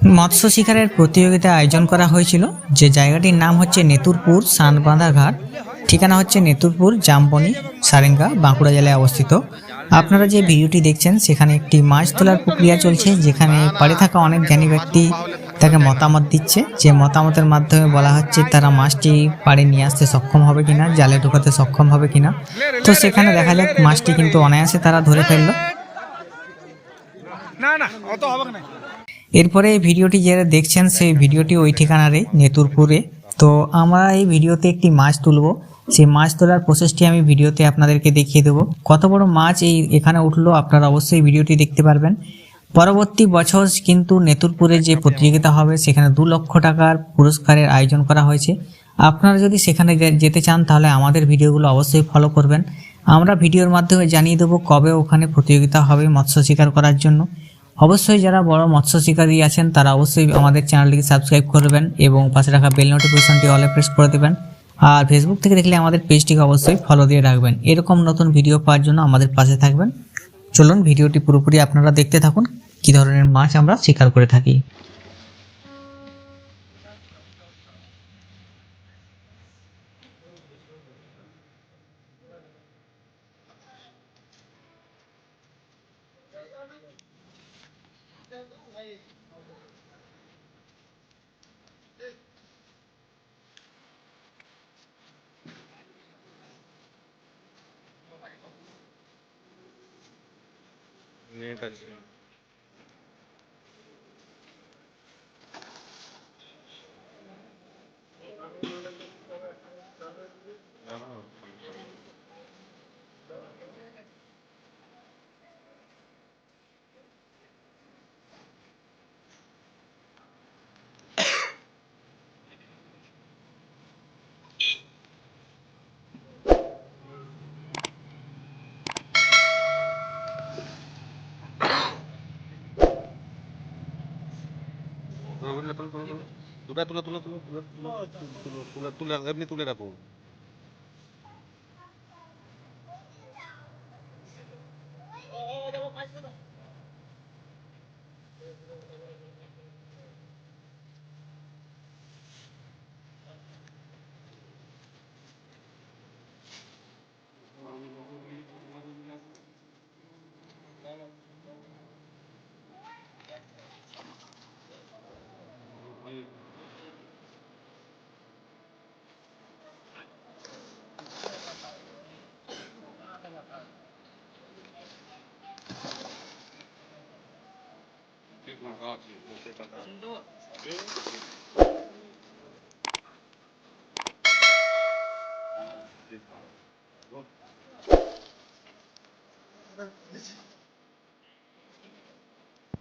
মৎস্য শিকারের প্রতিযোগিতা আয়োজন করা হয়েছিল, যে জায়গাটির নাম হচ্ছে নেতুরপুর সানবাঁধা ঘাট। ঠিকানা হচ্ছে নেতুরপুর, জামবনি, সারেঙ্গা, বাঁকুড়া জেলায় অবস্থিত। আপনারা যে ভিডিওটি দেখছেন সেখানে একটি মাছ তোলার প্রক্রিয়া চলছে, যেখানে পাড়ে থাকা অনেক জ্ঞানী ব্যক্তি তাকে মতামত দিচ্ছে। যে মতামতের মাধ্যমে বলা হচ্ছে তারা মাছটি পাড়ে নিয়ে আসতে সক্ষম হবে কিনা, জালে ঢোকাতে সক্ষম হবে কিনা। তো সেখানে দেখা যাক, মাছটি কিন্তু অনায়াসে তারা ধরে ফেললো। না না অত হবে না। এরপরে এই ভিডিওটি যারা দেখছেন সেই ভিডিওটি ওই ঠিকানারে নেতুরপুরে। তো আমরা এই ভিডিওতে একটি মাছ তুলব, সেই মাছ তোলার প্রসেসটি আমি ভিডিওতে আপনাদেরকে দেখিয়ে দেবো। কত বড় মাছ এখানে উঠলো আপনারা অবশ্যই ভিডিওটি দেখতে পারবেন। পরবর্তী বছর কিন্তু নেতুরপুরে যে প্রতিযোগিতা হবে সেখানে 2 লক্ষ টাকার পুরস্কারের আয়োজন করা হয়েছে। আপনারা যদি সেখানে যেতে চান তাহলে আমাদের ভিডিওগুলো অবশ্যই ফলো করবেন। আমরা ভিডিওর মাধ্যমে জানিয়ে দেবো কবে ওখানে প্রতিযোগিতা হবে মৎস্য শিকার করার জন্য। অবশ্যই যারা বড় মৎস্য শিকারী আছেন তারা অবশ্যই আমাদের চ্যানেলটিকে সাবস্ক্রাইব করবেন এবং পাশে রাখা বেল নোটিফিকেশনটি অলে প্রেস করে দেবেন। আর ফেসবুক থেকে দেখলে আমাদের পেজটিকে অবশ্যই ফলো দিয়ে রাখবেন। এরকম নতুন ভিডিও পাওয়ার জন্য আমাদের পাশে থাকবেন। চলুন ভিডিওটি পুরোপুরি আপনারা দেখতে থাকুন, কী ধরনের মাছ আমরা শিকার করে থাকি। নেট আছে। তুলে এমনি তুলে রাখো।